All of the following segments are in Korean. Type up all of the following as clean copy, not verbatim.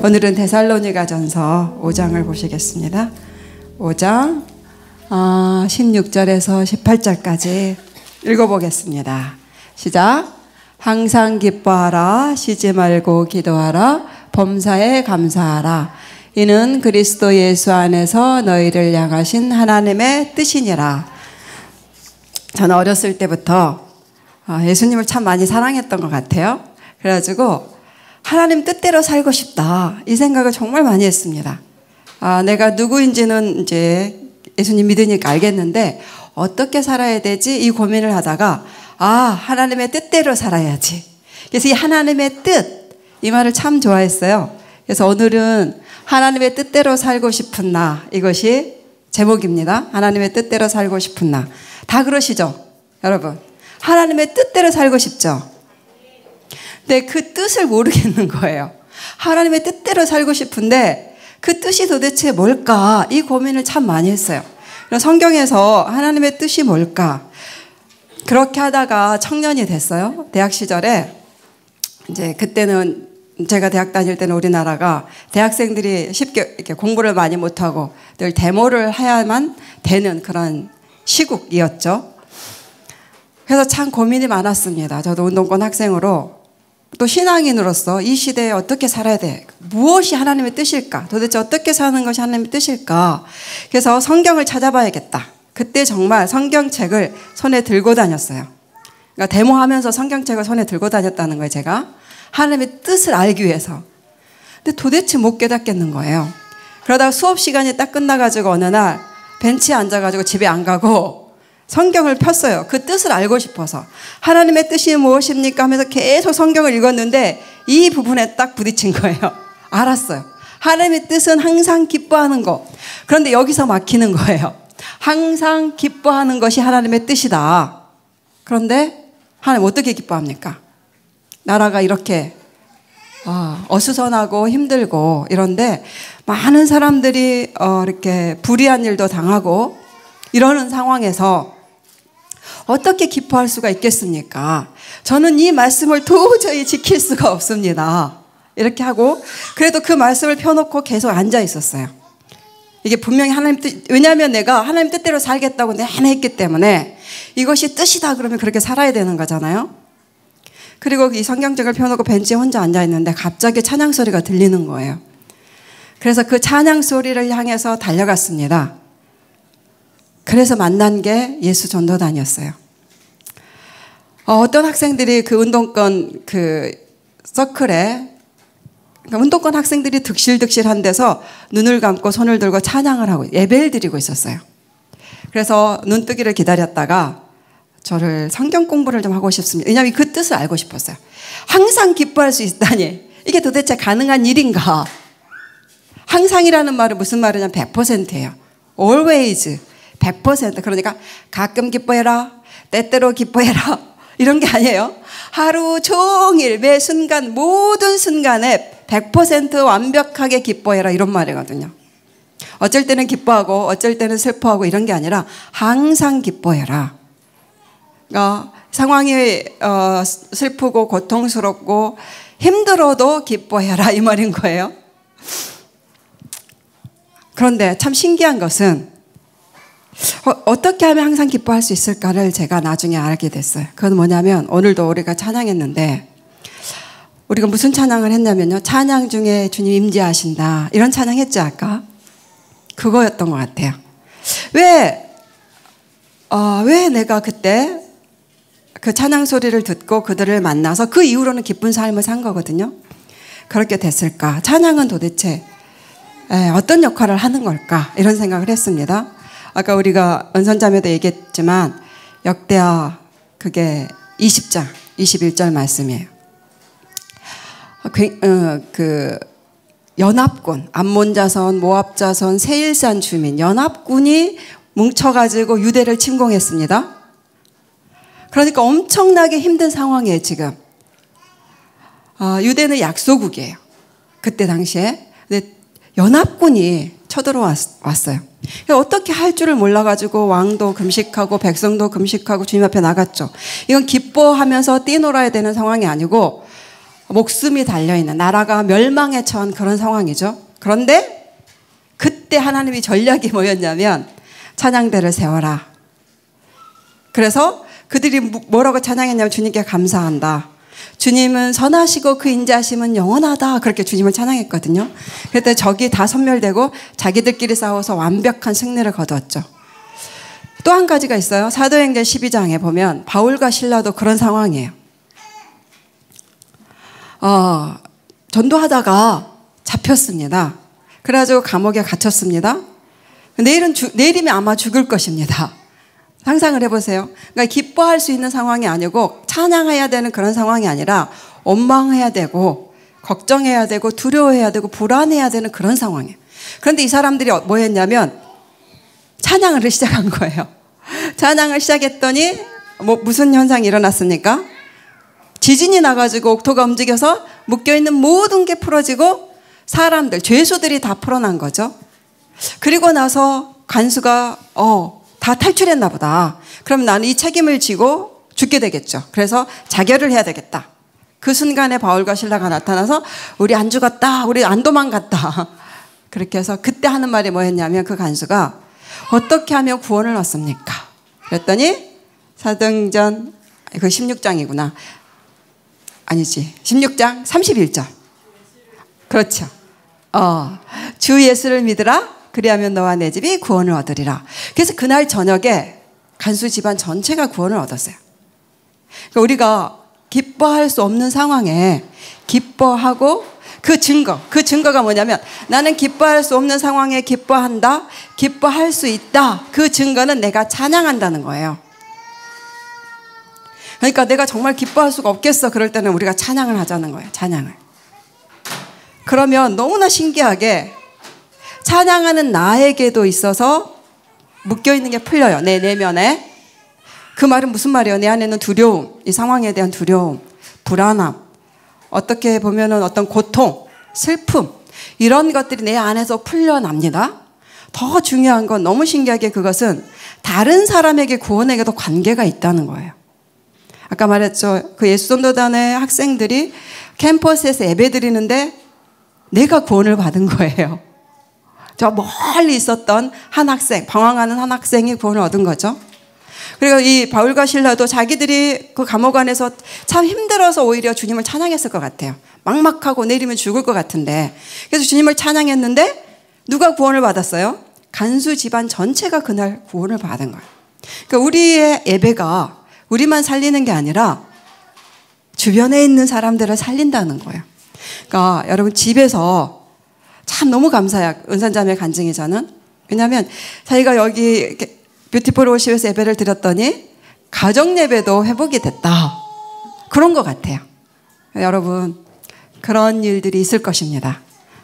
오늘은 데살로니가전서 5장을 보시겠습니다. 5장 16절에서 18절까지 읽어보겠습니다. 시작. 항상 기뻐하라, 쉬지 말고 기도하라, 범사에 감사하라. 이는 그리스도 예수 안에서 너희를 향하신 하나님의 뜻이니라. 저는 어렸을 때부터 예수님을 참 많이 사랑했던 것 같아요. 그래가지고 하나님 뜻대로 살고 싶다, 이 생각을 정말 많이 했습니다. 내가 누구인지는 이제 예수님 믿으니까 알겠는데 어떻게 살아야 되지, 이 고민을 하다가 하나님의 뜻대로 살아야지. 그래서 이 하나님의 뜻, 이 말을 참 좋아했어요. 그래서 오늘은 하나님의 뜻대로 살고 싶은 나, 이것이 제목입니다. 하나님의 뜻대로 살고 싶은 나. 다 그러시죠, 여러분? 하나님의 뜻대로 살고 싶죠? 근데 그 뜻을 모르겠는 거예요. 하나님의 뜻대로 살고 싶은데 그 뜻이 도대체 뭘까, 이 고민을 참 많이 했어요. 성경에서 하나님의 뜻이 뭘까, 그렇게 하다가 청년이 됐어요. 대학 시절에 이제 그때는 제가 대학 다닐 때는 우리나라가 대학생들이 쉽게 이렇게 공부를 많이 못하고 늘 데모를 해야만 되는 그런 시국이었죠. 그래서 참 고민이 많았습니다. 저도 운동권 학생으로 또 신앙인으로서 이 시대에 어떻게 살아야 돼? 무엇이 하나님의 뜻일까? 도대체 어떻게 사는 것이 하나님의 뜻일까? 그래서 성경을 찾아봐야겠다. 그때 정말 성경책을 손에 들고 다녔어요. 그러니까 데모하면서 성경책을 손에 들고 다녔다는 거예요, 제가. 하나님의 뜻을 알기 위해서. 근데 도대체 못 깨닫겠는 거예요. 그러다가 수업 시간이 딱 끝나가지고 어느 날 벤치에 앉아가지고 집에 안 가고 성경을 폈어요. 그 뜻을 알고 싶어서. 하나님의 뜻이 무엇입니까 하면서 계속 성경을 읽었는데 이 부분에 딱 부딪힌 거예요. 알았어요. 하나님의 뜻은 항상 기뻐하는 것. 그런데 여기서 막히는 거예요. 항상 기뻐하는 것이 하나님의 뜻이다. 그런데 하나님 어떻게 기뻐합니까? 나라가 이렇게 어수선하고 힘들고 이런데 많은 사람들이 이렇게 불의한 일도 당하고 이러는 상황에서 어떻게 기뻐할 수가 있겠습니까? 저는 이 말씀을 도저히 지킬 수가 없습니다. 이렇게 하고 그래도 그 말씀을 펴놓고 계속 앉아 있었어요. 이게 분명히 하나님 뜻, 왜냐하면 내가 하나님 뜻대로 살겠다고 내내 했기 때문에 이것이 뜻이다 그러면 그렇게 살아야 되는 거잖아요. 그리고 이 성경책을 펴놓고 벤치에 혼자 앉아 있는데 갑자기 찬양 소리가 들리는 거예요. 그래서 그 찬양 소리를 향해서 달려갔습니다. 그래서 만난 게 예수 전도단이었어요. 어떤 학생들이 그 운동권 그 서클에, 그러니까 운동권 학생들이 득실득실한 데서 눈을 감고 손을 들고 찬양을 하고 예배를 드리고 있었어요. 그래서 눈뜨기를 기다렸다가 저를 성경 공부를 좀 하고 싶습니다. 왜냐하면 그 뜻을 알고 싶었어요. 항상 기뻐할 수 있다니, 이게 도대체 가능한 일인가? 항상이라는 말은 무슨 말이냐면 100%예요. always 100%. 그러니까 가끔 기뻐해라, 때때로 기뻐해라, 이런 게 아니에요. 하루 종일 매 순간 모든 순간에 100% 완벽하게 기뻐해라, 이런 말이거든요. 어쩔 때는 기뻐하고 어쩔 때는 슬퍼하고 이런 게 아니라 항상 기뻐해라. 상황이 슬프고 고통스럽고 힘들어도 기뻐해라, 이 말인 거예요. 그런데 참 신기한 것은 어떻게 하면 항상 기뻐할 수 있을까를 제가 나중에 알게 됐어요. 그건 뭐냐면 오늘도 우리가 찬양했는데 우리가 무슨 찬양을 했냐면요, 찬양 중에 주님 임재하신다, 이런 찬양 했죠 아까? 그거였던 것 같아요. 왜 내가 그때 그 찬양 소리를 듣고 그들을 만나서 그 이후로는 기쁜 삶을 산 거거든요. 그렇게 됐을까? 찬양은 도대체 어떤 역할을 하는 걸까? 이런 생각을 했습니다. 아까 우리가 은선자매도 얘기했지만 역대하 그게 20장 21절 말씀이에요. 그 연합군, 암몬 자손, 모압 자손, 세일산 주민, 연합군이 뭉쳐가지고 유대를 침공했습니다. 그러니까 엄청나게 힘든 상황이에요 지금. 유대는 약소국이에요 그때 당시에. 근데 연합군이 쳐들어왔어요. 어떻게 할 줄을 몰라가지고 왕도 금식하고 백성도 금식하고 주님 앞에 나갔죠. 이건 기뻐하면서 뛰놀아야 되는 상황이 아니고 목숨이 달려있는, 나라가 멸망에 처한 그런 상황이죠. 그런데 그때 하나님이 전략이 뭐였냐면 찬양대를 세워라. 그래서 그들이 뭐라고 찬양했냐면 주님께 감사한다. 주님은 선하시고 그 인자하심은 영원하다. 그렇게 주님을 찬양했거든요. 그때 적이 다 섬멸되고 자기들끼리 싸워서 완벽한 승리를 거두었죠. 또 한 가지가 있어요. 사도행전 12장에 보면 바울과 실라도 그런 상황이에요. 전도하다가 잡혔습니다. 그래가지고 감옥에 갇혔습니다. 내일이면 아마 죽을 것입니다. 상상을 해보세요. 그러니까 기뻐할 수 있는 상황이 아니고 찬양해야 되는 그런 상황이 아니라 원망해야 되고 걱정해야 되고 두려워해야 되고 불안해야 되는 그런 상황이에요. 그런데 이 사람들이 뭐 했냐면 찬양을 시작한 거예요. 찬양을 시작했더니 무슨 현상이 일어났습니까? 지진이 나가지고 옥토가 움직여서 묶여있는 모든 게 풀어지고 사람들, 죄수들이 다 풀어난 거죠. 그리고 나서 간수가 다 탈출했나 보다. 그럼 나는 이 책임을 지고 죽게 되겠죠. 그래서 자결을 해야 되겠다. 그 순간에 바울과 실라가 나타나서 우리 안 죽었다. 우리 안 도망갔다. 그렇게 해서 그때 하는 말이 뭐였냐면 그 간수가 어떻게 하면 구원을 얻습니까? 그랬더니 사도행전 그 16장이구나. 아니지. 16장 31절. 그렇죠. 주 예수를 믿으라. 그리하면 너와 내 집이 구원을 얻으리라. 그래서 그날 저녁에 간수 집안 전체가 구원을 얻었어요. 그러니까 우리가 기뻐할 수 없는 상황에 기뻐하고 그 증거가 뭐냐면 나는 기뻐할 수 없는 상황에 기뻐한다. 기뻐할 수 있다. 그 증거는 내가 찬양한다는 거예요. 그러니까 내가 정말 기뻐할 수가 없겠어. 그럴 때는 우리가 찬양을 하자는 거예요. 찬양을. 그러면 너무나 신기하게 찬양하는 나에게도 있어서 묶여있는 게 풀려요. 내 내면에. 그 말은 무슨 말이에요? 내 안에는 두려움, 이 상황에 대한 두려움, 불안함, 어떻게 보면은 어떤 고통, 슬픔, 이런 것들이 내 안에서 풀려납니다. 더 중요한 건 너무 신기하게 그것은 다른 사람에게 구원에게도 관계가 있다는 거예요. 아까 말했죠. 그 예수전도단의 학생들이 캠퍼스에서 예배 드리는데 내가 구원을 받은 거예요. 저 멀리 있었던 한 학생, 방황하는 한 학생이 구원을 얻은 거죠. 그리고 이 바울과 실라도 자기들이 그 감옥 안에서 참 힘들어서 오히려 주님을 찬양했을 것 같아요. 막막하고 내리면 죽을 것 같은데. 그래서 주님을 찬양했는데 누가 구원을 받았어요? 간수 집안 전체가 그날 구원을 받은 거예요. 그러니까 우리의 예배가 우리만 살리는 게 아니라 주변에 있는 사람들을 살린다는 거예요. 그러니까 여러분 집에서 참 너무 감사해요. 은산자매 간증이 저는. 왜냐하면 저희가 여기 뷰티풀 워십에서 예배를 드렸더니 가정 예배도 회복이 됐다. 그런 것 같아요. 여러분 그런 일들이 있을 것입니다.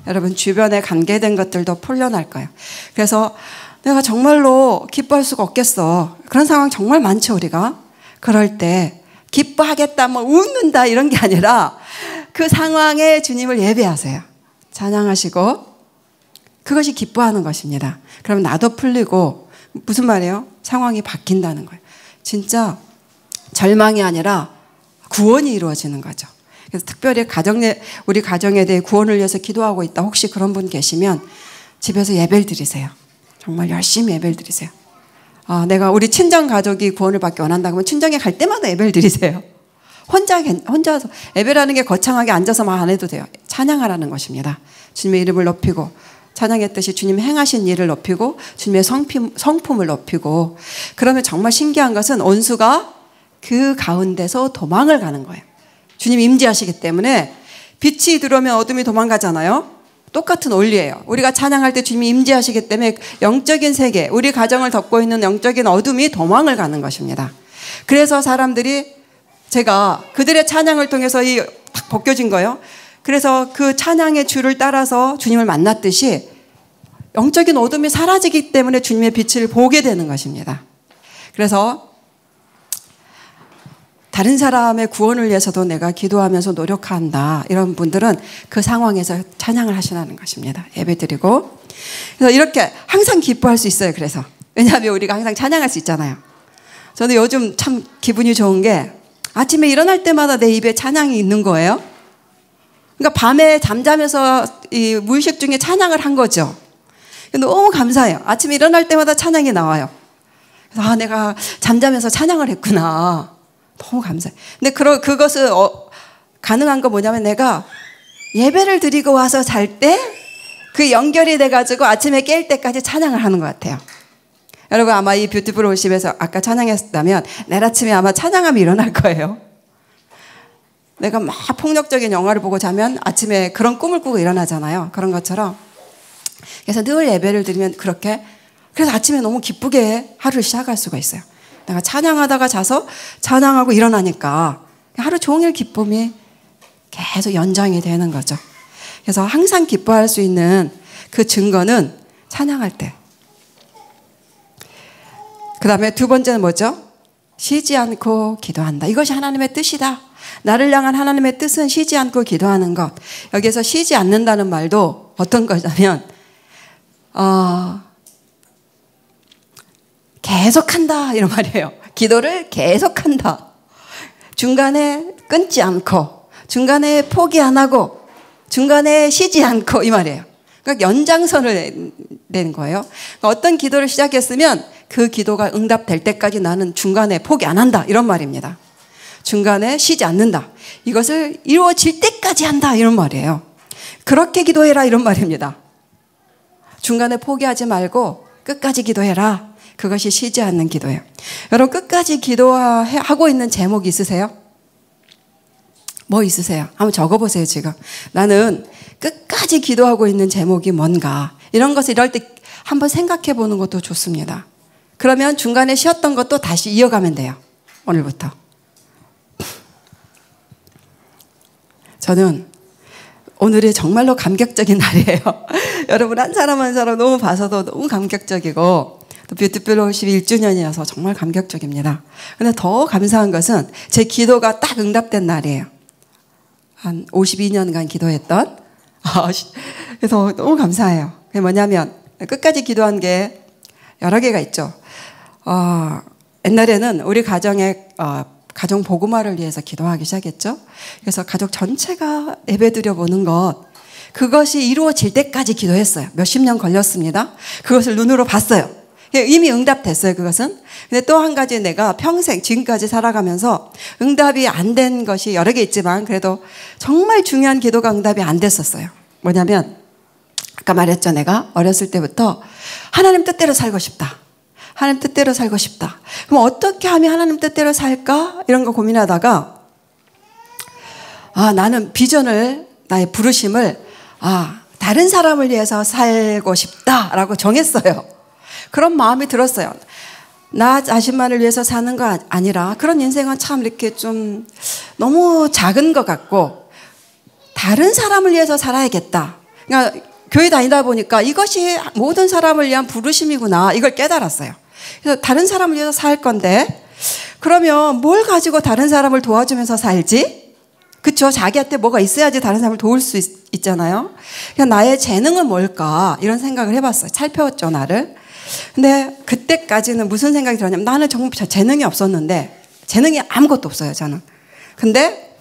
여러분 주변에 관계된 것들도 풀려날 거예요. 그래서 내가 정말로 기뻐할 수가 없겠어. 그런 상황 정말 많죠 우리가. 그럴 때 기뻐하겠다 뭐 웃는다 이런 게 아니라 그 상황에 주님을 예배하세요. 찬양하시고 그것이 기뻐하는 것입니다. 그러면 나도 풀리고 무슨 말이에요? 상황이 바뀐다는 거예요. 진짜 절망이 아니라 구원이 이루어지는 거죠. 그래서 특별히 우리 가정에 대해 구원을 위해서 기도하고 있다. 혹시 그런 분 계시면 집에서 예배를 드리세요. 정말 열심히 예배를 드리세요. 내가 우리 친정 가족이 구원을 받기 원한다 그러면 친정에 갈 때마다 예배를 드리세요. 혼자서 예배라는 게 거창하게 앉아서 말 안 해도 돼요. 찬양하라는 것입니다. 주님의 이름을 높이고 찬양했듯이 주님 행하신 일을 높이고 주님의 성품을 높이고 그러면 정말 신기한 것은 원수가 그 가운데서 도망을 가는 거예요. 주님 임재하시기 때문에 빛이 들어오면 어둠이 도망가잖아요. 똑같은 원리예요. 우리가 찬양할 때 주님이 임재하시기 때문에 영적인 세계, 우리 가정을 덮고 있는 영적인 어둠이 도망을 가는 것입니다. 그래서 사람들이 제가 그들의 찬양을 통해서 딱 벗겨진 거예요. 그래서 그 찬양의 줄을 따라서 주님을 만났듯이 영적인 어둠이 사라지기 때문에 주님의 빛을 보게 되는 것입니다. 그래서 다른 사람의 구원을 위해서도 내가 기도하면서 노력한다. 이런 분들은 그 상황에서 찬양을 하시라는 것입니다. 예배드리고. 그래서 이렇게 항상 기뻐할 수 있어요. 그래서. 왜냐하면 우리가 항상 찬양할 수 있잖아요. 저는 요즘 참 기분이 좋은 게 아침에 일어날 때마다 내 입에 찬양이 있는 거예요. 그러니까 밤에 잠자면서 이 무의식 중에 찬양을 한 거죠. 너무 감사해요. 아침에 일어날 때마다 찬양이 나와요. 그래서 아, 내가 잠자면서 찬양을 했구나. 너무 감사해. 근데 그것을 가능한 거 뭐냐면 내가 예배를 드리고 와서 잘 때 그 연결이 돼가지고 아침에 깰 때까지 찬양을 하는 것 같아요. 여러분 아마 이 뷰티풀 월십에서 아까 찬양했다면 내일 아침에 아마 찬양함이 일어날 거예요. 내가 막 폭력적인 영화를 보고 자면 아침에 그런 꿈을 꾸고 일어나잖아요. 그런 것처럼. 그래서 늘 예배를 드리면 그렇게, 그래서 아침에 너무 기쁘게 하루를 시작할 수가 있어요. 내가 찬양하다가 자서 찬양하고 일어나니까 하루 종일 기쁨이 계속 연장이 되는 거죠. 그래서 항상 기뻐할 수 있는 그 증거는 찬양할 때. 그 다음에 두 번째는 뭐죠? 쉬지 않고 기도한다. 이것이 하나님의 뜻이다. 나를 향한 하나님의 뜻은 쉬지 않고 기도하는 것. 여기에서 쉬지 않는다는 말도 어떤 거냐면 계속한다 이런 말이에요. 기도를 계속한다. 중간에 끊지 않고, 중간에 포기 안 하고, 중간에 쉬지 않고 이 말이에요. 그러니까 연장선을 내는 거예요. 그러니까 어떤 기도를 시작했으면 그 기도가 응답될 때까지 나는 중간에 포기 안 한다 이런 말입니다. 중간에 쉬지 않는다. 이것을 이루어질 때까지 한다 이런 말이에요. 그렇게 기도해라 이런 말입니다. 중간에 포기하지 말고 끝까지 기도해라. 그것이 쉬지 않는 기도예요. 여러분 끝까지 기도하고 있는 제목이 있으세요? 뭐 있으세요? 한번 적어보세요 지금. 나는 끝까지 기도하고 있는 제목이 뭔가. 이런 것을 이럴 때 한번 생각해 보는 것도 좋습니다. 그러면 중간에 쉬었던 것도 다시 이어가면 돼요. 오늘부터. 저는 오늘이 정말로 감격적인 날이에요. 여러분 한 사람 한 사람 너무 봐서도 너무 감격적이고 또 뷰티풀 월십 1주년이어서 정말 감격적입니다. 근데 더 감사한 것은 제 기도가 딱 응답된 날이에요. 한 52년간 기도했던. 그래서 너무 감사해요. 그게 뭐냐면 끝까지 기도한 게 여러 개가 있죠. 옛날에는 우리 가정에 가정 복음화를 위해서 기도하기 시작했죠. 그래서 가족 전체가 예배드려 보는 것, 그것이 이루어질 때까지 기도했어요. 몇십 년 걸렸습니다. 그것을 눈으로 봤어요. 이미 응답됐어요, 그것은. 근데 또 한 가지 내가 평생 지금까지 살아가면서 응답이 안 된 것이 여러 개 있지만 그래도 정말 중요한 기도가 응답이 안 됐었어요. 뭐냐면 아까 말했죠. 내가 어렸을 때부터 하나님 뜻대로 살고 싶다. 하나님 뜻대로 살고 싶다. 그럼 어떻게 하면 하나님 뜻대로 살까? 이런 거 고민하다가 나는 비전을, 나의 부르심을 다른 사람을 위해서 살고 싶다라고 정했어요. 그런 마음이 들었어요. 나 자신만을 위해서 사는 거 아니라 그런 인생은 참 이렇게 좀 너무 작은 것 같고 다른 사람을 위해서 살아야겠다. 그러니까 교회 다니다 보니까 이것이 모든 사람을 위한 부르심이구나. 이걸 깨달았어요. 그래서 다른 사람을 위해서 살 건데 그러면 뭘 가지고 다른 사람을 도와주면서 살지? 그렇죠. 자기한테 뭐가 있어야지 다른 사람을 도울 수 있잖아요. 그러니까 나의 재능은 뭘까? 이런 생각을 해봤어요. 살펴봤죠, 나를. 근데 그때까지는 무슨 생각이 들었냐면 나는 정말 재능이 없었는데 재능이 아무것도 없어요, 저는. 근데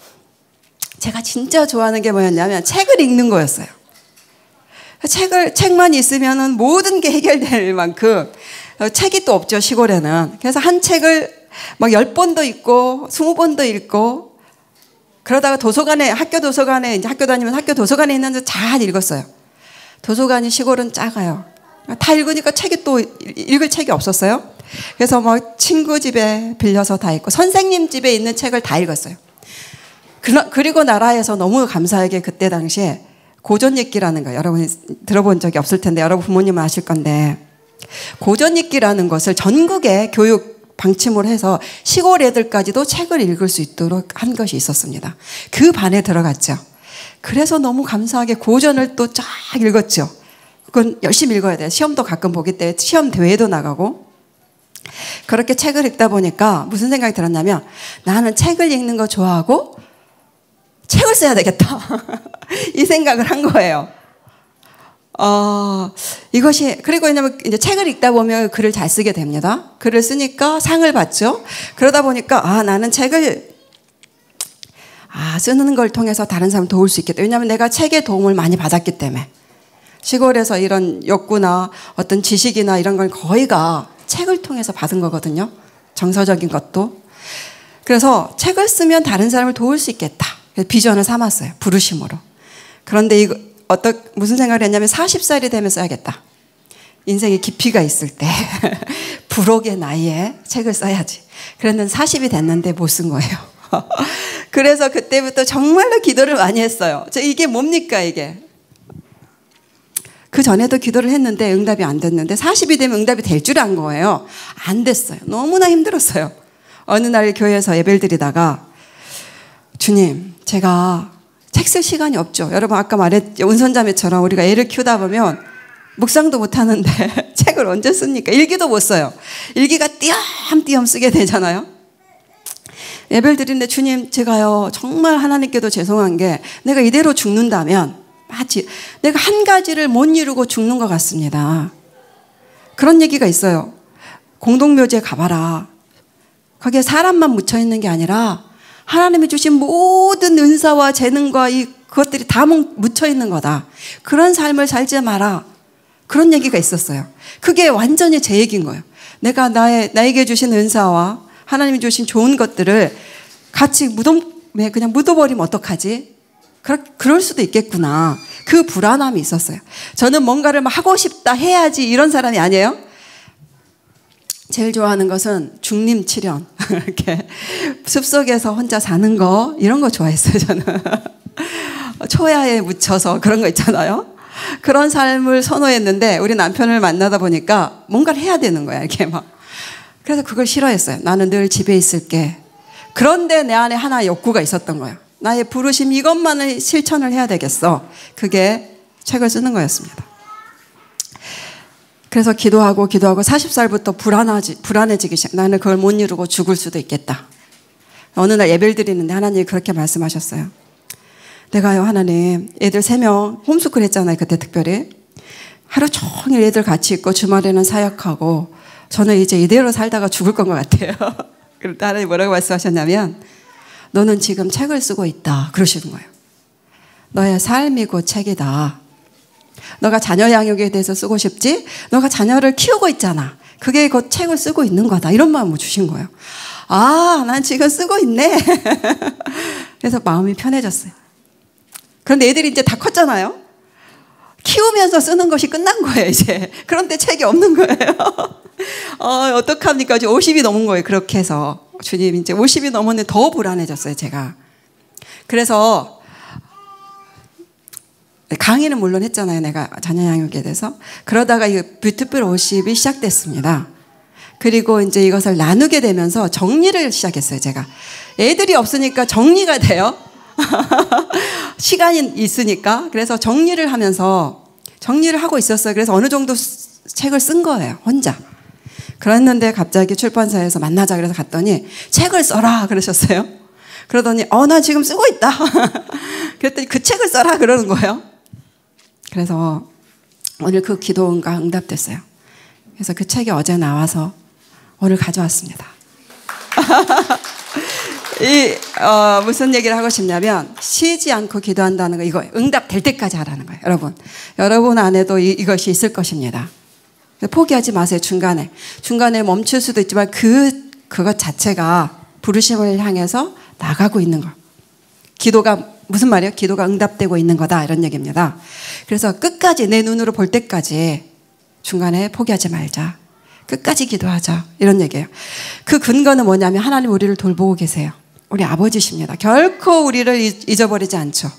제가 진짜 좋아하는 게 뭐였냐면 책을 읽는 거였어요. 책만 있으면은 모든 게 해결될 만큼 책이 또 없죠, 시골에는. 그래서 한 책을 막 10번도 읽고 20번도 읽고 그러다가 도서관에, 학교 도서관에, 이제 학교 다니면 학교 도서관에 있는데 잘 읽었어요. 도서관이 시골은 작아요. 다 읽으니까 책이 또 읽을 책이 없었어요. 그래서 뭐 친구 집에 빌려서 다 읽고 선생님 집에 있는 책을 다 읽었어요. 그리고 나라에서 너무 감사하게 그때 당시에 고전읽기라는 거 여러분이 들어본 적이 없을 텐데 여러분 부모님은 아실 건데 고전읽기라는 것을 전국에 교육 방침을 해서 시골 애들까지도 책을 읽을 수 있도록 한 것이 있었습니다. 그 반에 들어갔죠. 그래서 너무 감사하게 고전을 또 쫙 읽었죠. 그건 열심히 읽어야 돼요. 시험도 가끔 보기 때문에 시험 대회도 나가고. 그렇게 책을 읽다 보니까 무슨 생각이 들었냐면 나는 책을 읽는 거 좋아하고 책을 써야 되겠다. 이 생각을 한 거예요. 이것이, 그리고 왜냐면 이제 책을 읽다 보면 글을 잘 쓰게 됩니다. 글을 쓰니까 상을 받죠. 그러다 보니까 나는 책을 쓰는 걸 통해서 다른 사람을 도울 수 있겠다. 왜냐하면 내가 책의 도움을 많이 받았기 때문에. 시골에서 이런 욕구나 어떤 지식이나 이런 건 거의가 책을 통해서 받은 거거든요. 정서적인 것도. 그래서 책을 쓰면 다른 사람을 도울 수 있겠다. 비전을 삼았어요. 부르심으로. 그런데 무슨 생각을 했냐면 40살이 되면 써야겠다. 인생의 깊이가 있을 때 불혹의 나이에 책을 써야지. 그랬는데 40이 됐는데 못 쓴 거예요. 그래서 그때부터 정말로 기도를 많이 했어요. 이게 뭡니까 이게. 그 전에도 기도를 했는데 응답이 안 됐는데 40이 되면 응답이 될 줄 안 거예요. 안 됐어요. 너무나 힘들었어요. 어느 날 교회에서 예배를 드리다가 주님, 제가 책 쓸 시간이 없죠. 여러분 아까 말했죠. 은선자매처럼 우리가 애를 키우다 보면 묵상도 못 하는데 책을 언제 씁니까? 일기도 못 써요. 일기가 띄엄띄엄 쓰게 되잖아요. 예배를 드리는데 주님, 제가요 정말 하나님께도 죄송한 게 내가 이대로 죽는다면 마치 내가 한 가지를 못 이루고 죽는 것 같습니다. 그런 얘기가 있어요. 공동묘지에 가봐라. 거기에 사람만 묻혀있는 게 아니라 하나님이 주신 모든 은사와 재능과 그것들이 다 묻혀있는 거다. 그런 삶을 살지 마라. 그런 얘기가 있었어요. 그게 완전히 제 얘기인 거예요. 내가 나에게 주신 은사와 하나님이 주신 좋은 것들을 같이 그냥 묻어버리면 어떡하지? 그럴 수도 있겠구나. 그 불안함이 있었어요. 저는 뭔가를 막 하고 싶다, 해야지 이런 사람이 아니에요. 제일 좋아하는 것은 중림칠연. 이렇게 숲속에서 혼자 사는 거, 이런 거 좋아했어요, 저는. 초야에 묻혀서 그런 거 있잖아요. 그런 삶을 선호했는데 우리 남편을 만나다 보니까 뭔가를 해야 되는 거야, 이렇게 막. 그래서 그걸 싫어했어요. 나는 늘 집에 있을게. 그런데 내 안에 하나의 욕구가 있었던 거예요. 나의 부르심 이것만을 실천을 해야 되겠어. 그게 책을 쓰는 거였습니다. 그래서 기도하고 40살부터 불안해지기 시작. 나는 그걸 못 이루고 죽을 수도 있겠다. 어느 날 예배를 드리는데 하나님이 그렇게 말씀하셨어요. 내가요 하나님 애들 3명 홈스쿨 했잖아요. 그때 특별히. 하루 종일 애들 같이 있고 주말에는 사역하고 저는 이제 이대로 살다가 죽을 것 같아요. 그럴 때 하나님 뭐라고 말씀하셨냐면 너는 지금 책을 쓰고 있다. 그러시는 거예요. 너의 삶이 곧 책이다. 너가 자녀 양육에 대해서 쓰고 싶지? 너가 자녀를 키우고 있잖아. 그게 곧 책을 쓰고 있는 거다. 이런 마음을 주신 거예요. 난 지금 쓰고 있네. 그래서 마음이 편해졌어요. 그런데 애들이 이제 다 컸잖아요. 키우면서 쓰는 것이 끝난 거예요, 이제. 그런데 책이 없는 거예요. 어떡합니까? 이제 50이 넘은 거예요, 그렇게 해서. 주님, 이제 50이 넘었는데 더 불안해졌어요, 제가. 그래서 강의는 물론 했잖아요, 내가 자녀 양육에 대해서. 그러다가 이 뷰티풀 50이 시작됐습니다. 그리고 이제 이것을 나누게 되면서 정리를 시작했어요, 제가. 애들이 없으니까 정리가 돼요. 시간이 있으니까. 그래서 정리를 하고 있었어요. 그래서 어느 정도 책을 쓴 거예요, 혼자. 그랬는데 갑자기 출판사에서 만나자 그래서 갔더니 책을 써라 그러셨어요. 그러더니 나 지금 쓰고 있다. 그랬더니 그 책을 써라 그러는 거예요. 그래서 오늘 그 기도가 응답됐어요. 그래서 그 책이 어제 나와서 오늘 가져왔습니다. 무슨 얘기를 하고 싶냐면 쉬지 않고 기도한다는 거 이거 응답될 때까지 하라는 거예요. 여러분 안에도 이것이 있을 것입니다. 포기하지 마세요. 중간에 멈출 수도 있지만 그것 자체가 부르심을 향해서 나가고 있는 거. 기도가 무슨 말이에요? 기도가 응답되고 있는 거다 이런 얘기입니다. 그래서 끝까지 내 눈으로 볼 때까지 중간에 포기하지 말자. 끝까지 기도하자 이런 얘기예요. 그 근거는 뭐냐면 하나님 우리를 돌보고 계세요. 우리 아버지십니다. 결코 우리를 잊어버리지 않죠.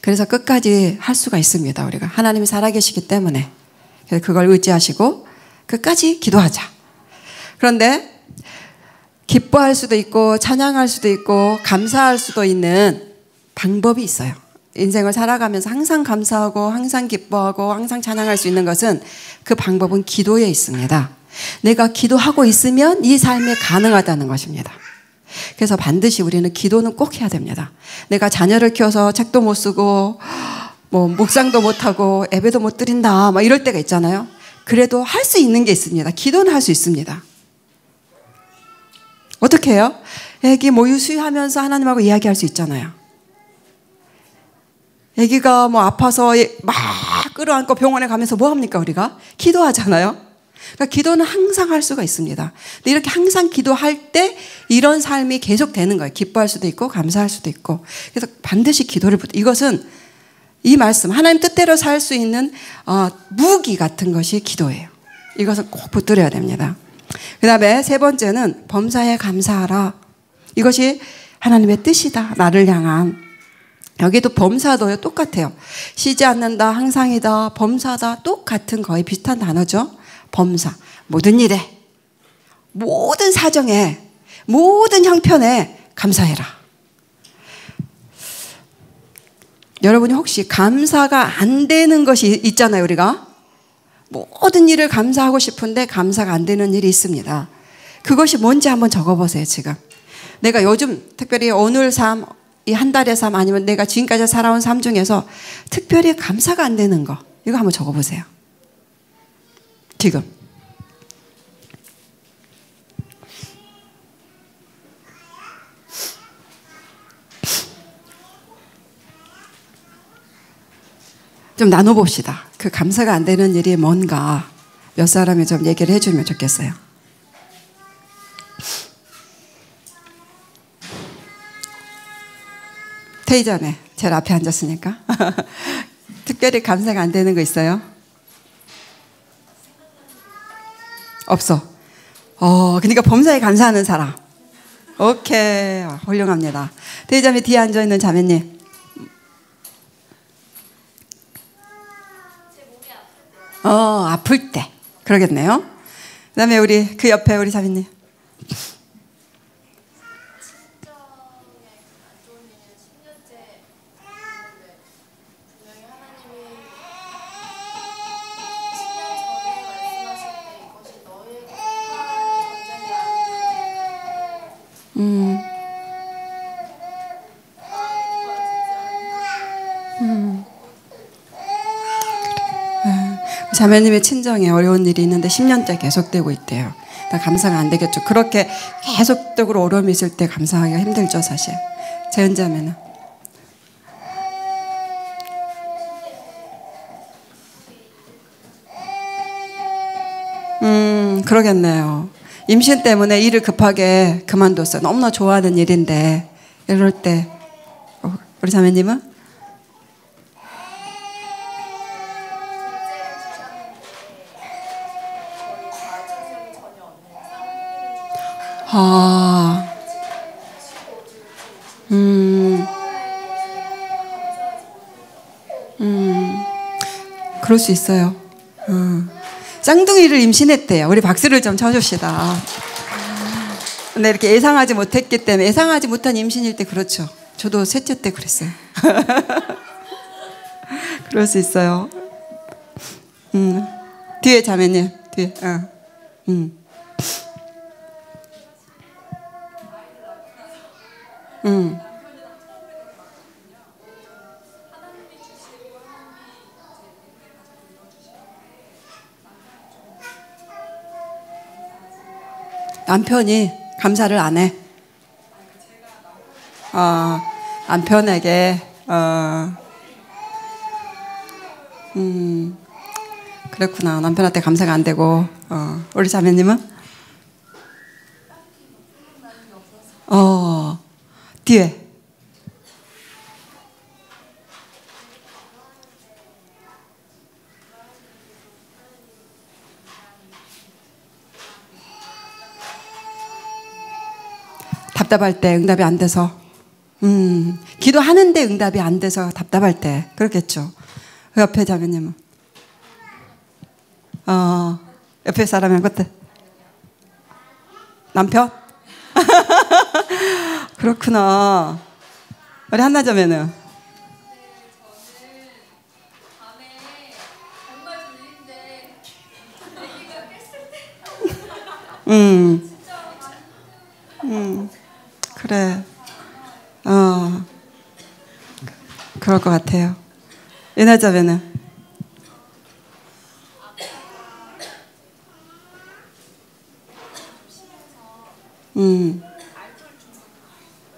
그래서 끝까지 할 수가 있습니다. 우리가 하나님이 살아계시기 때문에 그래서 그걸 의지하시고 끝까지 기도하자. 그런데 기뻐할 수도 있고 찬양할 수도 있고 감사할 수도 있는 방법이 있어요. 인생을 살아가면서 항상 감사하고 항상 기뻐하고 항상 찬양할 수 있는 것은 그 방법은 기도에 있습니다. 내가 기도하고 있으면 이 삶이 가능하다는 것입니다. 그래서 반드시 우리는 기도는 꼭 해야 됩니다. 내가 자녀를 키워서 책도 못 쓰고 묵상도 못하고 예배도 못 드린다 막 이럴 때가 있잖아요. 그래도 할 수 있는 게 있습니다. 기도는 할 수 있습니다. 어떻게 해요? 애기 모유 수유하면서 하나님하고 이야기할 수 있잖아요. 애기가 뭐 아파서 막 끌어안고 병원에 가면서 뭐 합니까? 우리가 기도하잖아요. 그러니까 기도는 항상 할 수가 있습니다. 근데 이렇게 항상 기도할 때 이런 삶이 계속 되는 거예요. 기뻐할 수도 있고 감사할 수도 있고. 그래서 반드시 기도를 이것은 이 말씀 하나님 뜻대로 살 수 있는 무기 같은 것이 기도예요. 이것은 꼭 붙들어야 됩니다. 그 다음에 세 번째는 범사에 감사하라. 이것이 하나님의 뜻이다. 나를 향한. 여기도 범사도요. 똑같아요. 쉬지 않는다. 항상이다. 범사다. 똑같은 거의 비슷한 단어죠. 범사. 모든 일에, 모든 사정에, 모든 형편에 감사해라. 여러분이 혹시 감사가 안 되는 것이 있잖아요. 우리가 모든 일을 감사하고 싶은데 감사가 안 되는 일이 있습니다. 그것이 뭔지 한번 적어보세요. 지금 내가 요즘 특별히 오늘 삶, 이 한 달의 삶 아니면 내가 지금까지 살아온 삶 중에서 특별히 감사가 안 되는 거, 이거 한번 적어보세요. 지금 좀 나눠봅시다. 그 감사가 안 되는 일이 뭔가 몇 사람이 좀 얘기를 해주면 좋겠어요. 태희자매 제일 앞에 앉았으니까 특별히 감사가 안 되는 거 있어요? 없어. 그러니까 범사에 감사하는 사람. 오케이, 훌륭합니다. 태희자매 뒤에 앉아있는 자매님. 아플 때. 그러겠네요. 그 다음에 우리 그 옆에 우리 자매님. 자매님의 친정에 어려운 일이 있는데 10년째 계속되고 있대요. 감사가 안 되겠죠. 그렇게 계속적으로 어려움이 있을 때 감사하기가 힘들죠, 사실. 재은자매는? 그러겠네요. 임신 때문에 일을 급하게 그만뒀어요. 너무나 좋아하는 일인데 이럴 때 우리 자매님은? 그럴 수 있어요. 쌍둥이를 임신했대요. 우리 박수를 좀 쳐줍시다. 근데 이렇게 예상하지 못했기 때문에, 예상하지 못한 임신일 때 그렇죠. 저도 셋째 때 그랬어요. 그럴 수 있어요. 뒤에 자매님, 뒤에. 남편이 감사를 안 해. 남편에게 그랬구나. 남편한테 감사가 안 되고. 우리 자매님은? 뒤에. 답답할 때 응답이 안 돼서, 기도하는데 응답이 안 돼서 답답할 때 그렇겠죠. 그 옆에 자매님은? 옆에 사람이 그때 남편? 그렇구나. 우리 한나 자매는? 그래. 그럴 것 같아요. 예나 자매는?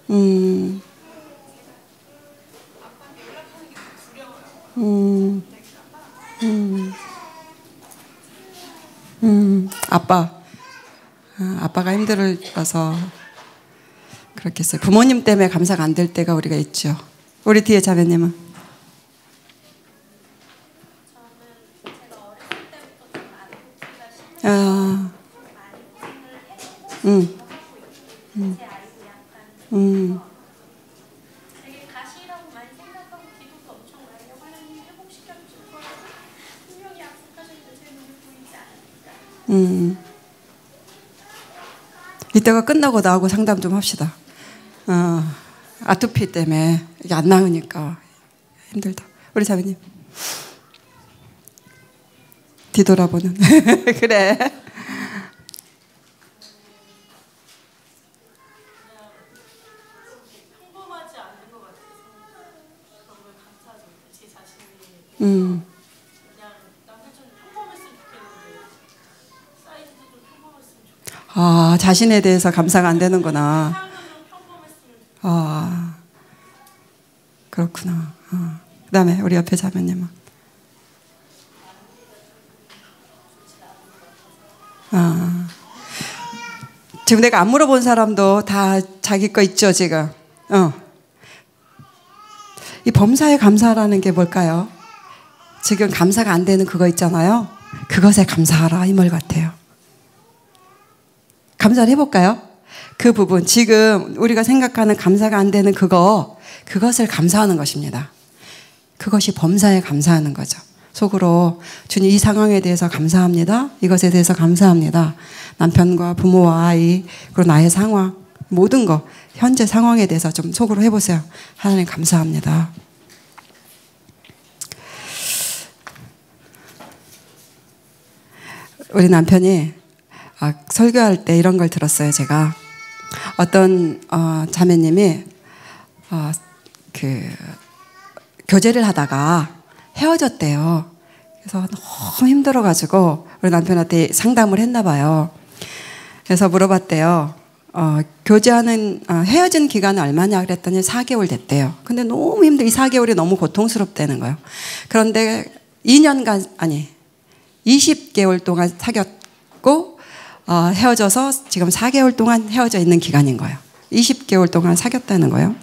음, 음, 아빠. 아빠가 힘들어서 그렇겠어요. 부모님 때문에 감사가 안 될 때가 우리가 있죠. 우리 뒤에 자매님은? 아, 되게 가시라고 많이 생각하고 기도도 엄청 많이 하고 하나님 회복시켜 주실 거라고 분명히 약속하셨는데 제 눈에 보이지 않으니까. 이따가 끝나고 나하고 상담 좀 합시다. 아토피 때문에 이게 안 나으니까 힘들다. 우리 자매님. 뒤돌아보는. 그래. 평범하지 않은 것 같아서 그런 걸 감사하죠. 제 자신이 음. 그냥 남들처럼 평범했으면 좋겠는데 사이즈도 좀 평범했으면 좋겠는데 아, 자신에 대해서 감사가 안 되는구나. 삶은 좀 평범했으면 좋겠는데 아, 그렇구나. 그 다음에 우리 옆에 자매님은. 지금 내가 안 물어본 사람도 다 자기 거 있죠, 지금. 이 범사에 감사하라는 게 뭘까요? 지금 감사가 안 되는 그거 있잖아요. 그것에 감사하라 이 말 같아요. 감사를 해볼까요? 그 부분, 지금 우리가 생각하는 감사가 안 되는 그것을 감사하는 것입니다. 그것이 범사에 감사하는 거죠. 속으로 주님 이 상황에 대해서 감사합니다. 이것에 대해서 감사합니다. 남편과 부모와 아이 그리고 나의 상황 모든 거 현재 상황에 대해서 좀 속으로 해보세요. 하나님 감사합니다. 우리 남편이 설교할 때 이런 걸 들었어요. 제가 어떤 자매님이 교제를 하다가 헤어졌대요. 그래서 너무 힘들어가지고 우리 남편한테 상담을 했나 봐요. 그래서 물어봤대요. 교제하는 헤어진 기간은 얼마냐 그랬더니 4개월 됐대요. 근데 너무 이 4개월이 너무 고통스럽다는 거예요. 그런데 20개월 동안 사귀었고 헤어져서 지금 4개월 동안 헤어져 있는 기간인 거예요. 20개월 동안 사귀었다는 거예요.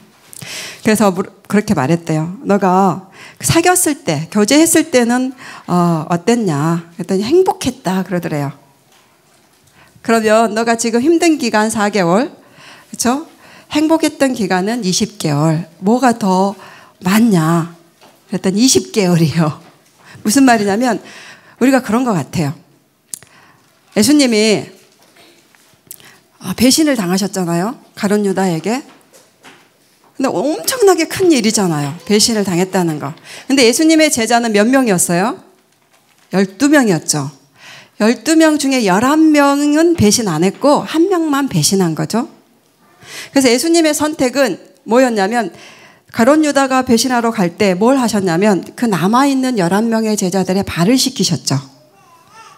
그래서 그렇게 말했대요. 너가 사귀었을 때, 교제했을 때는 어땠냐? 그랬더니 행복했다 그러더래요. 그러면 너가 지금 힘든 기간 4개월, 그렇죠? 행복했던 기간은 20개월. 뭐가 더 많냐? 그랬더니 20개월이요. 무슨 말이냐면 우리가 그런 것 같아요. 예수님이 배신을 당하셨잖아요. 가룟 유다에게. 근데 엄청나게 큰 일이잖아요. 배신을 당했다는 거. 근데 예수님의 제자는 몇 명이었어요? 12명이었죠. 12명 중에 11명은 배신 안 했고 1명만 배신한 거죠. 그래서 예수님의 선택은 뭐였냐면 가룟 유다가 배신하러 갈 때 뭘 하셨냐면 그 남아있는 11명의 제자들의 발을 씻기셨죠.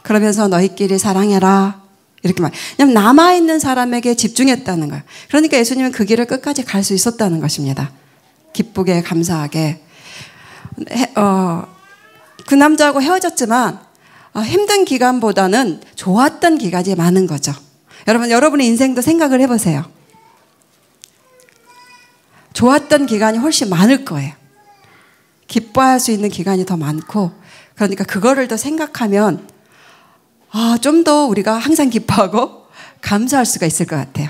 그러면서 너희끼리 사랑해라. 이렇게 말. 그냥 남아있는 사람에게 집중했다는 거예요. 그러니까 예수님은 그 길을 끝까지 갈 수 있었다는 것입니다. 기쁘게 감사하게. 그 남자하고 헤어졌지만 힘든 기간보다는 좋았던 기간이 많은 거죠. 여러분의 인생도 생각을 해보세요. 좋았던 기간이 훨씬 많을 거예요. 기뻐할 수 있는 기간이 더 많고 그러니까 그거를 더 생각하면 좀 더 우리가 항상 기뻐하고 감사할 수가 있을 것 같아요.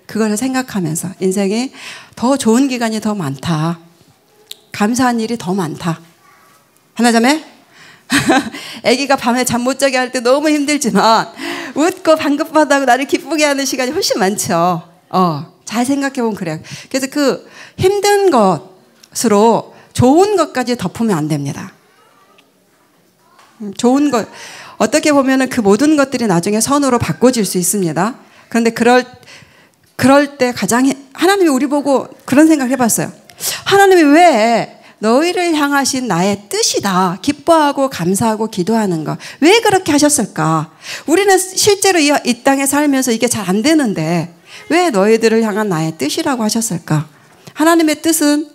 그거를 생각하면서 인생이 더 좋은 기간이 더 많다. 감사한 일이 더 많다. 하나자매? 아기가 밤에 잠 못 자게 할 때 너무 힘들지만 웃고 방긋바닥하고 나를 기쁘게 하는 시간이 훨씬 많죠. 잘 생각해보면 그래요. 그래서 그 힘든 것으로 좋은 것까지 덮으면 안 됩니다. 좋은 것 어떻게 보면은 그 모든 것들이 나중에 선으로 바꿔질 수 있습니다. 그런데 그럴 때 가장 하나님이 우리 보고 그런 생각을 해봤어요. 하나님이 왜 너희를 향하신 나의 뜻이다. 기뻐하고 감사하고 기도하는 거. 왜 그렇게 하셨을까? 우리는 실제로 이 땅에 살면서 이게 잘 안 되는데 왜 너희들을 향한 나의 뜻이라고 하셨을까? 하나님의 뜻은,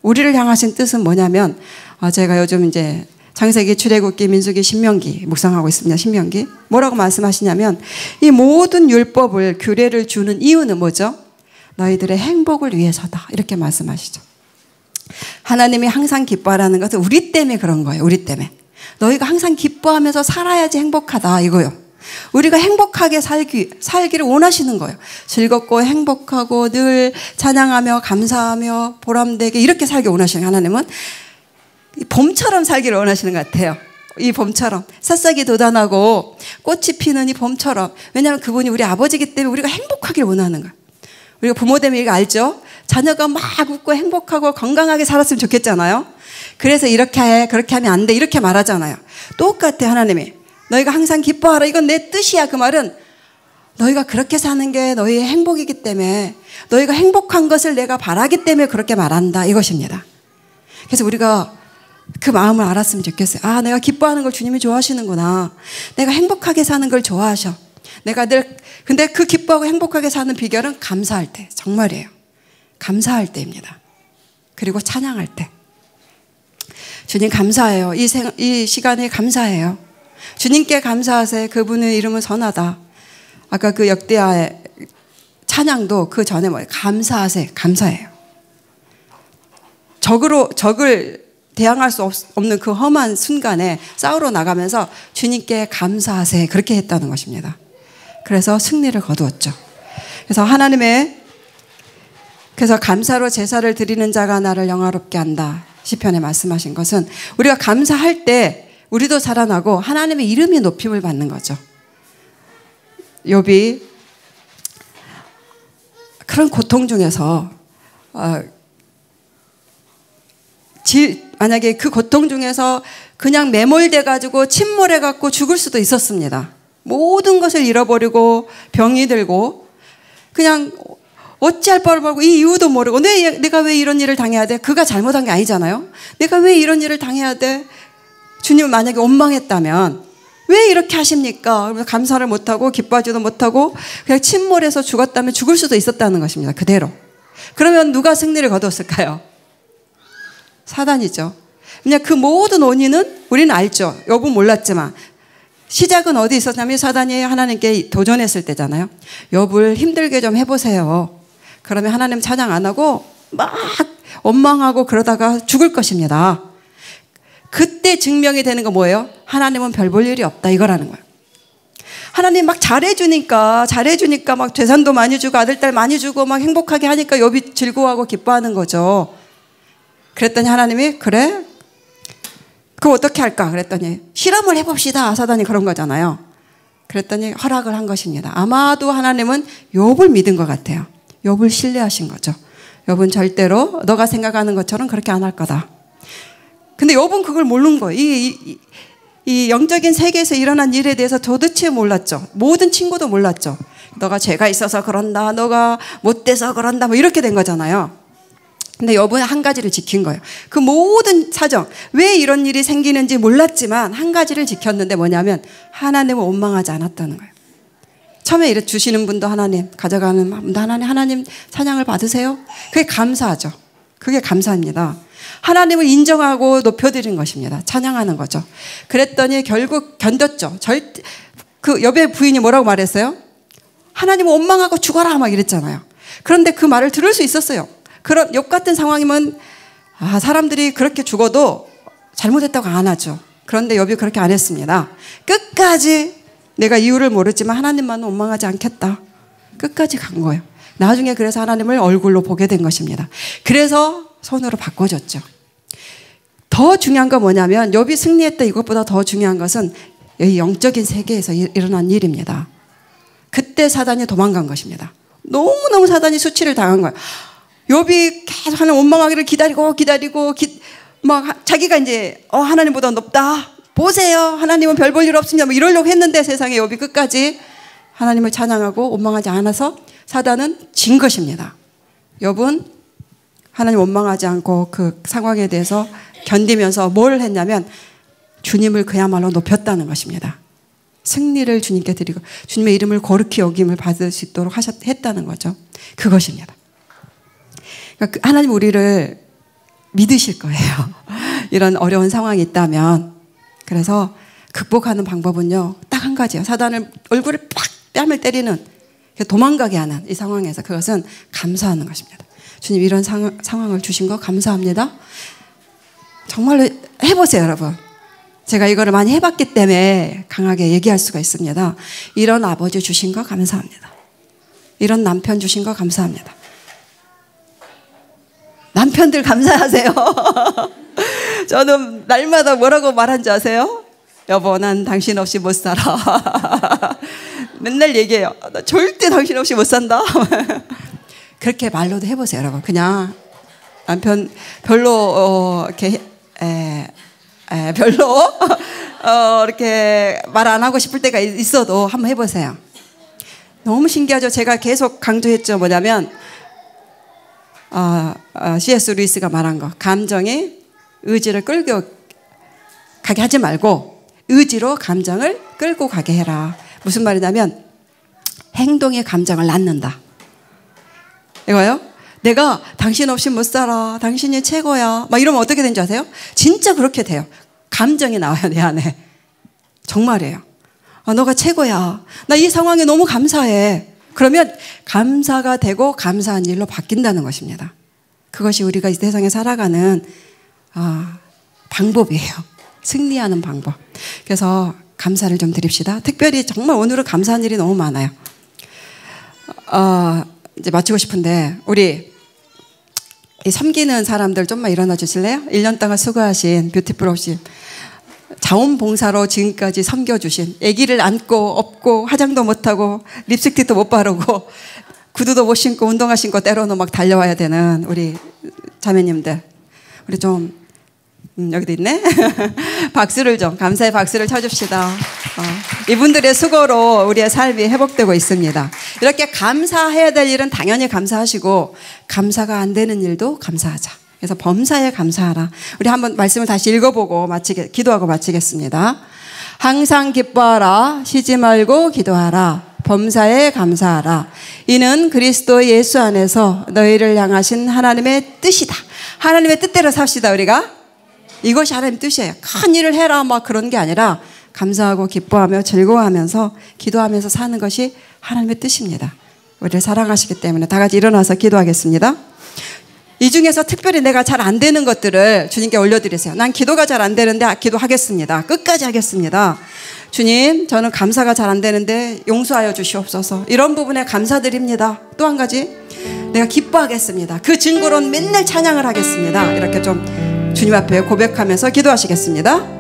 우리를 향하신 뜻은 뭐냐면, 제가 요즘 이제 창세기, 출애굽기, 민수기, 신명기 묵상하고 있습니다. 신명기. 뭐라고 말씀하시냐면, 이 모든 율법을, 규례를 주는 이유는 뭐죠? 너희들의 행복을 위해서다. 이렇게 말씀하시죠. 하나님이 항상 기뻐하라는 것은 우리 때문에 그런 거예요. 우리 때문에. 너희가 항상 기뻐하면서 살아야지 행복하다 이거요. 우리가 행복하게 살기를 원하시는 거예요. 즐겁고 행복하고 늘 찬양하며 감사하며 보람되게 이렇게 살기 원하시는 거예요. 하나님은 봄처럼 살기를 원하시는 것 같아요. 이 봄처럼 새싹이 돋아나고 꽃이 피는 이 봄처럼. 왜냐하면 그분이 우리 아버지이기 때문에 우리가 행복하기를 원하는 거예요. 우리가 부모 되면 이거 알죠? 자녀가 막 웃고 행복하고 건강하게 살았으면 좋겠잖아요. 그래서 이렇게 해, 그렇게 하면 안 돼, 이렇게 말하잖아요. 똑같아. 하나님이 너희가 항상 기뻐하라, 이건 내 뜻이야. 그 말은 너희가 그렇게 사는 게 너희의 행복이기 때문에, 너희가 행복한 것을 내가 바라기 때문에 그렇게 말한다 이것입니다. 그래서 우리가 그 마음을 알았으면 좋겠어요. 아, 내가 기뻐하는 걸 주님이 좋아하시는구나. 내가 행복하게 사는 걸 좋아하셔. 내가 늘, 근데 그 기뻐하고 행복하게 사는 비결은 감사할 때, 정말이에요. 감사할 때입니다. 그리고 찬양할 때. 주님 감사해요. 이 시간에 감사해요. 주님께 감사하세요. 그분의 이름은 선하다. 아까 그 역대하의 찬양도 그 전에 뭐예요? 감사하세요. 감사해요. 적을 대항할 수 없는 그 험한 순간에 싸우러 나가면서 주님께 감사하세요. 그렇게 했다는 것입니다. 그래서 승리를 거두었죠. 그래서 감사로 제사를 드리는 자가 나를 영화롭게 한다. 시편에 말씀하신 것은 우리가 감사할 때 우리도 살아나고 하나님의 이름이 높임을 받는 거죠. 욥이 그런 고통 중에서 만약에 그 고통 중에서 그냥 매몰돼 가지고 침몰해 갖고 죽을 수도 있었습니다. 모든 것을 잃어버리고 병이 들고 그냥 어찌할 바를 모르고 이 이유도 모르고 내가 왜 이런 일을 당해야 돼? 그가 잘못한 게 아니잖아요. 내가 왜 이런 일을 당해야 돼? 주님 만약에 원망했다면 왜 이렇게 하십니까? 감사를 못하고 기뻐하지도 못하고 그냥 침몰해서 죽었다면 죽을 수도 있었다는 것입니다. 그대로. 그러면 누가 승리를 거두었을까요? 사단이죠. 그냥 그 모든 원인은 우리는 알죠. 욥은 몰랐지만 시작은 어디 있었냐면 사단이 하나님께 도전했을 때잖아요. 욥을 힘들게 좀 해보세요. 그러면 하나님 찬양 안 하고 막 원망하고 그러다가 죽을 것입니다. 그때 증명이 되는 거 뭐예요? 하나님은 별 볼 일이 없다 이거라는 거예요. 하나님 막 잘해주니까 막 재산도 많이 주고 아들 딸 많이 주고 막 행복하게 하니까 욥이 즐거워하고 기뻐하는 거죠. 그랬더니 하나님이 그래? 그거 어떻게 할까? 그랬더니 실험을 해봅시다. 사단이 그런 거잖아요. 그랬더니 허락을 한 것입니다. 아마도 하나님은 욥을 믿은 것 같아요. 욥을 신뢰하신 거죠. 욥은 절대로 너가 생각하는 것처럼 그렇게 안 할 거다. 근데 욥은 그걸 모르는 거예요. 이 영적인 세계에서 일어난 일에 대해서 도대체 몰랐죠. 모든 친구도 몰랐죠. 너가 죄가 있어서 그런다. 너가 못돼서 그런다. 뭐 이렇게 된 거잖아요. 근데 욥은 한 가지를 지킨 거예요. 그 모든 사정, 왜 이런 일이 생기는지 몰랐지만 한 가지를 지켰는데 뭐냐면 하나님을 원망하지 않았다는 거예요. 처음에 이래 주시는 분도 하나님, 가져가는 분도 하나님 찬양을 받으세요. 그게 감사하죠. 그게 감사입니다. 하나님을 인정하고 높여드린 것입니다. 찬양하는 거죠. 그랬더니 결국 견뎠죠. 그 욥의 부인이 뭐라고 말했어요? 하나님을 원망하고 죽어라 막 이랬잖아요. 그런데 그 말을 들을 수 있었어요. 그런 욥 같은 상황이면 사람들이 그렇게 죽어도 잘못했다고 안 하죠. 그런데 욥이 그렇게 안 했습니다. 끝까지 내가 이유를 모르지만 하나님만은 원망하지 않겠다. 끝까지 간 거예요. 나중에 그래서 하나님을 얼굴로 보게 된 것입니다. 그래서 손으로 바꿔줬죠. 더 중요한 건 뭐냐면 욥이 승리했다 이것보다 더 중요한 것은 이 영적인 세계에서 일어난 일입니다. 그때 사단이 도망간 것입니다. 너무너무 사단이 수치를 당한 거예요. 욥이 계속 하나님 원망하기를 기다리고 막 자기가 이제 하나님보다 높다. 보세요. 하나님은 별 볼 일 없습니다. 뭐 이러려고 했는데 세상에 욥이 끝까지 하나님을 찬양하고 원망하지 않아서 사단은 진 것입니다. 욥은 하나님 원망하지 않고 그 상황에 대해서 견디면서 뭘 했냐면 주님을 그야말로 높였다는 것입니다. 승리를 주님께 드리고 주님의 이름을 거룩히 여김을 받을 수 있도록 했다는 거죠. 그것입니다. 그러니까 하나님 우리를 믿으실 거예요. 이런 어려운 상황이 있다면. 그래서 극복하는 방법은요, 딱 한 가지예요. 사단을 얼굴에 팍 뺨을 때리는, 도망가게 하는 이 상황에서 그것은 감사하는 것입니다. 주님 이런 상황을 주신 거 감사합니다. 정말로 해보세요, 여러분. 제가 이거를 많이 해봤기 때문에 강하게 얘기할 수가 있습니다. 이런 아버지 주신 거 감사합니다. 이런 남편 주신 거 감사합니다. 남편들 감사하세요. 저는 날마다 뭐라고 말한 줄 아세요? 여보, 난 당신 없이 못 살아. 맨날 얘기해요. 나 절대 당신 없이 못 산다. 그렇게 말로도 해보세요, 여러분. 그냥 남편 별로 이렇게 별로 이렇게 말 안 하고 싶을 때가 있어도 한번 해보세요. 너무 신기하죠. 제가 계속 강조했죠. 뭐냐면 C.S. 루이스가 말한 거, 감정이 의지를 끌고 가게 하지 말고 의지로 감정을 끌고 가게 해라. 무슨 말이냐면 행동이 감정을 낳는다. 이거요? 내가 당신 없이 못 살아. 당신이 최고야. 막 이러면 어떻게 되는지 아세요? 진짜 그렇게 돼요. 감정이 나와요, 내 안에. 정말이에요. 너가 최고야. 나 이 상황에 너무 감사해. 그러면 감사가 되고 감사한 일로 바뀐다는 것입니다. 그것이 우리가 이 세상에 살아가는 방법이에요. 승리하는 방법. 그래서 감사를 좀 드립시다. 특별히 정말 오늘은 감사한 일이 너무 많아요. 이제 마치고 싶은데 우리 이 섬기는 사람들 좀만 일어나 주실래요? 1년 동안 수고하신 뷰티풀 오신 자원봉사로 지금까지 섬겨주신, 아기를 안고 업고 화장도 못하고 립스틱도 못 바르고 구두도 못 신고 운동화 신고 때로는 막 달려와야 되는 우리 자매님들, 우리 좀 여기도 있네. 박수를 좀, 감사의 박수를 쳐줍시다. 이분들의 수고로 우리의 삶이 회복되고 있습니다. 이렇게 감사해야 될 일은 당연히 감사하시고 감사가 안 되는 일도 감사하자. 그래서 범사에 감사하라. 우리 한번 말씀을 다시 읽어보고 기도하고 마치겠습니다. 항상 기뻐하라. 쉬지 말고 기도하라. 범사에 감사하라. 이는 그리스도 예수 안에서 너희를 향하신 하나님의 뜻이다. 하나님의 뜻대로 삽시다, 우리가. 이것이 하나님의 뜻이에요. 큰 일을 해라 막 그런 게 아니라 감사하고 기뻐하며 즐거워하면서 기도하면서 사는 것이 하나님의 뜻입니다. 우리를 사랑하시기 때문에 다 같이 일어나서 기도하겠습니다. 이 중에서 특별히 내가 잘 안 되는 것들을 주님께 올려드리세요. 난 기도가 잘 안 되는데 기도하겠습니다. 끝까지 하겠습니다. 주님, 저는 감사가 잘 안 되는데 용서하여 주시옵소서. 이런 부분에 감사드립니다. 또 한 가지, 내가 기뻐하겠습니다. 그 증거로는 맨날 찬양을 하겠습니다. 이렇게 좀 주님 앞에 고백하면서 기도하시겠습니다.